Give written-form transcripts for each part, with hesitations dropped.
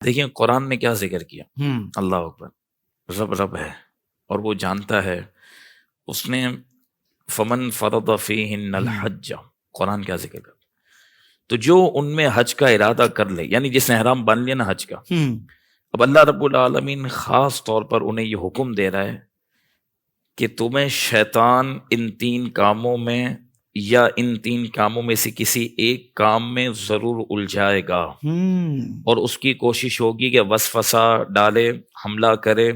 دیکھیں قرآن نے کیا ذکر کیا، اللہ اکبر، رب رب ہے اور وہ جانتا ہے. اس نے فمن فرض فیہن الحج، قرآن کیا ذکر کرتا، تو جو ان میں حج کا ارادہ کر لے، یعنی جس نے احرام باندھ لیا نا حج کا، اب اللہ رب العالمین خاص طور پر انہیں یہ حکم دے رہا ہے کہ تمہیں شیطان ان 3 کاموں میں یا ان 3 کاموں میں سے کسی ایک کام میں ضرور الجھائے گا، اور اس کی کوشش ہوگی کہ وسوسہ ڈالے، حملہ کرے،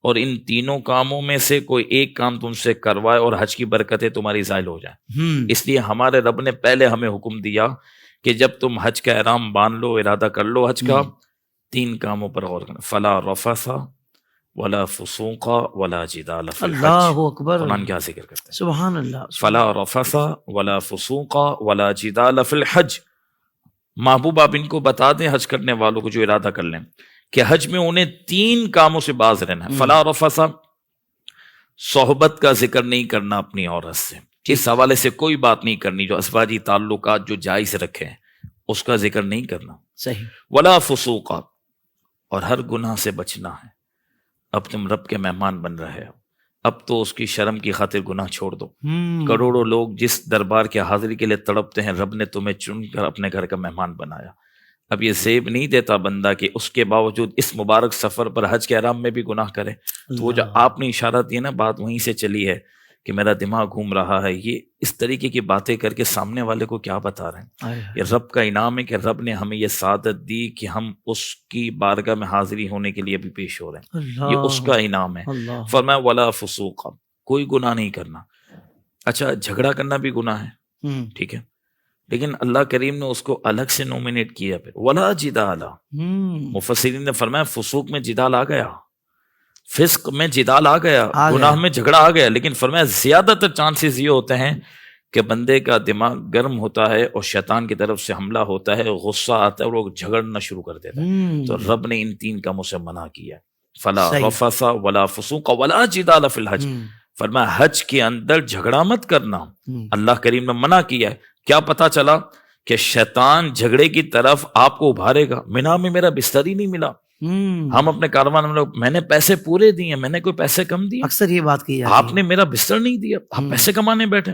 اور ان تینوں کاموں میں سے کوئی ایک کام تم سے کروائے اور حج کی برکتیں تمہاری زائل ہو جائیں. اس لیے ہمارے رب نے پہلے ہمیں حکم دیا کہ جب تم حج کا احرام باندھ لو، ارادہ کر لو حج کا، 3 کاموں پر غور کرنا. فلا رفث ولا فسوق ولا جدال فی الحج. اللہ اکبر، قرآن کیا ذکر کرتا ہے، سبحان اللہ. فلا رفث ولا فسوق ولا جدال فی الحج. محبوب آپ ان کو بتا دیں حج کرنے والوں کو جو ارادہ کر لیں کہ حج میں انہیں 3 کاموں سے باز رہنا ہے. فلا رفث، صحبت کا ذکر نہیں کرنا اپنی عورت سے، اس حوالے سے کوئی بات نہیں کرنی جو ازواجی تعلقات جو جائز رکھے ہیں اس کا ذکر نہیں کرنا. صحیح. ولا فسوق، اور ہر گناہ سے بچنا ہے. اب تم رب کے مہمان بن رہے ہو، اب تو اس کی شرم کی خاطر گناہ چھوڑ دو. کروڑوں لوگ جس دربار کی حاضری کے لیے تڑپتے ہیں، رب نے تمہیں چن کر اپنے گھر کا مہمان بنایا. اب یہ زیب نہیں دیتا بندہ کہ اس کے باوجود اس مبارک سفر پر حج کے احرام میں بھی گناہ کرے. تو وہ جو آپ نے اشارہ دیا نا، بات وہیں سے چلی ہے کہ میرا دماغ گھوم رہا ہے. یہ اس طریقے کی باتیں کر کے سامنے والے کو کیا بتا رہے ہیں؟ یہ رب کا انعام ہے کہ رب نے ہمیں یہ سعادت دی کہ ہم اس کی بارگاہ میں حاضری ہونے کے لیے بھی پیش ہو رہے ہیں. یہ اس کا انعام ہے. فرمایا ولا فسوق، کوئی گناہ نہیں کرنا. اچھا، جھگڑا کرنا بھی گناہ ہے، ٹھیک ہے، لیکن اللہ کریم نے اس کو الگ سے نومینیٹ کیا. پھر ولا جدال، مفسرین نے فرمایا فسوق میں جدال آ گیا، فسق میں جدال آ گیا، گناہ میں جھگڑا آ گیا، لیکن فرمایا زیادہ تر چانسز یہ ہوتے ہیں کہ بندے کا دماغ گرم ہوتا ہے اور شیطان کی طرف سے حملہ ہوتا ہے، غصہ آتا ہے اور وہ جھگڑنا شروع کر دیتا ہے. تو رب نے ان 3 کاموں سے منع کیا، فلا رفث ولا فسوق ولا جدال فی الحج. فرمایا حج کے اندر جھگڑا مت کرنا، اللہ کریم نے منع کیا ہے. کیا پتا چلا کہ شیطان جھگڑے کی طرف آپ کو ابھارے گا. مینا میں میرا بستر ہی نہیں ملا، ہم اپنے کاروان میں نے پیسے پورے دیے، میں نے کوئی پیسے کم دیے؟ اکثر یہ بات کی آپ نے میرا بستر نہیں دیا، آپ پیسے کمانے بیٹھے.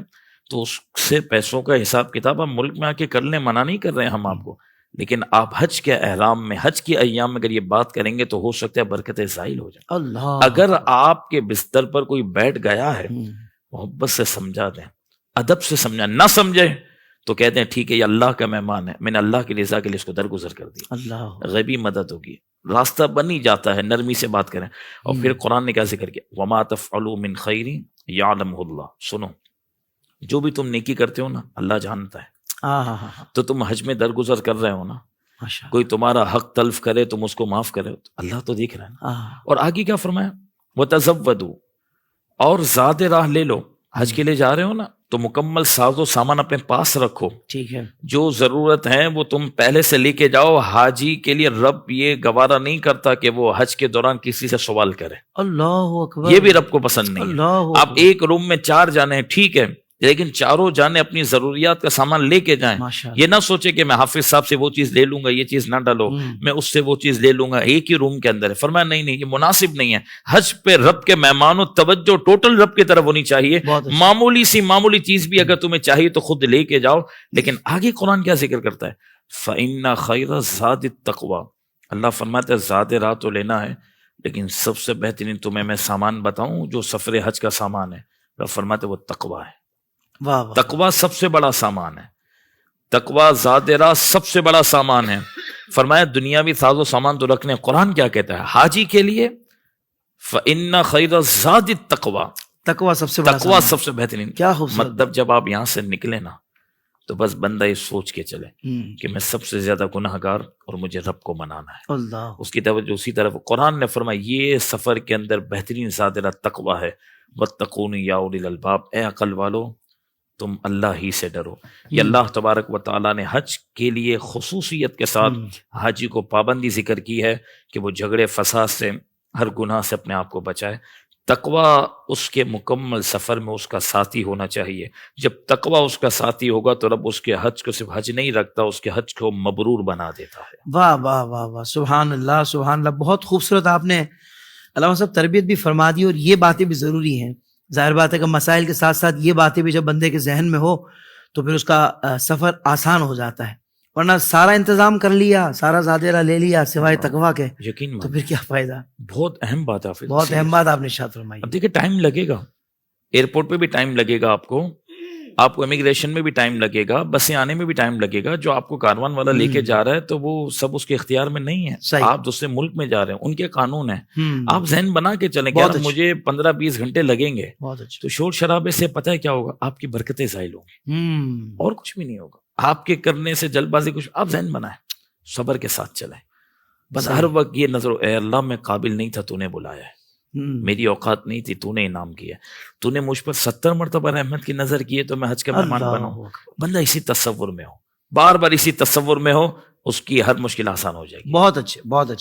تو اس سے پیسوں کا حساب کتاب ہم ملک میں آ کے کر لیں، منع نہیں کر رہے ہیں ہم آپ کو، لیکن آپ حج کے احرام میں، حج کی ایام میں اگر یہ بات کریں گے تو ہو سکتا ہے برکتیں زائل ہو جائیں. اللہ، اگر آپ کے بستر پر کوئی بیٹھ گیا ہے، محبت سے سمجھا دیں، ادب سے سمجھا. نہ سمجھے تو کہتے ہیں ٹھیک ہے یہ اللہ کا مہمان ہے، میں نے اللہ کی رضا کے لیے اس کو درگزر کر دیا. اللہ، غیبی مدد ہوگی، راستہ بن ہی جاتا ہے. نرمی سے بات کریں. اور پھر قرآن نے کیا ذکر کیا، وما تفعلوا من خیر یعلمہ اللہ. سنو، جو بھی تم نیکی کرتے ہو نا، اللہ جانتا ہے. تو تم حج میں درگزر کر رہے ہو نا، کوئی تمہارا حق تلف کرے تم اس کو معاف کرے، اللہ تو دیکھ رہا ہے نا. اور آگے کیا فرمایا، وتزودوا، اور زاد راہ لے لو. حج کے لیے جا رہے ہو نا تو مکمل ساز و سامان اپنے پاس رکھو، ٹھیک ہے، جو ضرورت ہے وہ تم پہلے سے لے کے جاؤ. حاجی کے لیے رب یہ گوارا نہیں کرتا کہ وہ حج کے دوران کسی سے سوال کرے. اللہ اکبر، یہ بھی رب کو پسند نہیں ہے. آپ ایک روم میں 4 جانے ہیں، ٹھیک ہے، لیکن چاروں جانے اپنی ضروریات کا سامان لے کے جائیں. یہ نہ سوچے کہ میں حافظ صاحب سے وہ چیز لے لوں گا، یہ چیز نہ ڈالو، میں اس سے وہ چیز لے لوں گا، ایک ہی روم کے اندر ہے. فرمایا نہیں نہیں، یہ مناسب نہیں ہے. حج پہ رب کے مہمانوں توجہ ٹوٹل رب کی طرف ہونی چاہیے. معمولی سی معمولی چیز بھی اگر تمہیں چاہیے تو خود لے کے جاؤ. لیکن آگے قرآن کیا ذکر کرتا ہے، فَإِنَّ خَيْرَ الزَّادِ التَّقْوَىٰ. اللہ فرماتا ہے زاد راہ تو لینا ہے، لیکن سب سے بہترین تمہیں میں سامان بتاؤں جو سفر حج کا سامان ہے. رب فرماتے وہ تقویٰ ہے. تقویٰ سب سے بڑا سامان ہے. تقویٰ زاد راہ سب سے بڑا سامان ہے. فرمایا دنیاوی ساز و سامان تو رکھنے. قرآن کیا کہتا ہے حاجی کے لیے، فَإِنَّ خَيْرَ الزَّادِ التَّقْوَىٰ. تقویٰ سب سے بڑا، تقویٰ سب سے بہترین. کیا خوبصورت. مطلب جب آپ یہاں سے نکلے نا تو بس بندہ یہ سوچ کے چلے کہ میں سب سے زیادہ گناہ گار اور مجھے رب کو منانا ہے. اللہ، اس کی توجہ اسی طرف. قرآن نے فرمایا یہ سفر کے اندر بہترین زاد راہ تقویٰ ہے. وَاتَّقُونِ يَا أُولِي الْأَلْبَابِ. اے عقل والو تم اللہ ہی سے ڈرو. یہ اللہ تبارک و تعالیٰ نے حج کے لیے خصوصیت کے ساتھ حاجی کو پابندی ذکر کی ہے کہ وہ جھگڑے فساد سے، ہر گناہ سے اپنے آپ کو بچائے. تقوی اس کے مکمل سفر میں اس کا ساتھی ہونا چاہیے. جب تقوی اس کا ساتھی ہوگا تو رب اس کے حج کو صرف حج نہیں رکھتا، اس کے حج کو مبرور بنا دیتا ہے. واہ واہ واہ واہ، سبحان اللہ سبحان اللہ. بہت خوبصورت آپ نے علامہ صاحب تربیت بھی فرما دی، اور یہ باتیں بھی ضروری ہیں. ظاہر بات ہے کہ مسائل کے ساتھ ساتھ یہ باتیں بھی جب بندے کے ذہن میں ہو تو پھر اس کا سفر آسان ہو جاتا ہے. ورنہ سارا انتظام کر لیا، سارا زادیرہ لے لیا سوائے تقویٰ کے، یقین تو پھر کیا فائدہ. بہت اہم بات ہے. بہت اہم بات آپ نے ارشاد فرمائی. اب دیکھیں ٹائم لگے گا، ایئرپورٹ پہ بھی ٹائم لگے گا، آپ کو امیگریشن میں بھی ٹائم لگے گا، بسیں آنے میں بھی ٹائم لگے گا. جو آپ کو کاروان والا لے کے جا رہا ہے تو وہ سب اس کے اختیار میں نہیں ہے. آپ دوسرے ملک میں جا رہے ہیں، ان کے قانون ہیں. آپ ذہن بنا کے چلیں کہ یار مجھے 15-20 گھنٹے لگیں گے، تو شور شرابے سے پتہ ہے کیا ہوگا؟ آپ کی برکتیں ظاہر ہوں گی، اور کچھ بھی نہیں ہوگا. آپ کے کرنے سے جلد بازی کچھ. آپ ذہن بنائیں، صبر کے ساتھ چلیں. بس ہر وقت یہ نظر، اے اللہ میں قابل نہیں تھا، تو نے بلایا ہے، میری اوقات نہیں تھی، تو نے انعام کیا، تو نے مجھ پر 70 مرتبہ رحمت کی نظر کی ہے تو میں حج کا مہمان بناؤں. بندہ اسی تصور میں ہو، بار بار اسی تصور میں ہو، اس کی ہر مشکل آسان ہو جائے گی. بہت اچھے، بہت اچھے.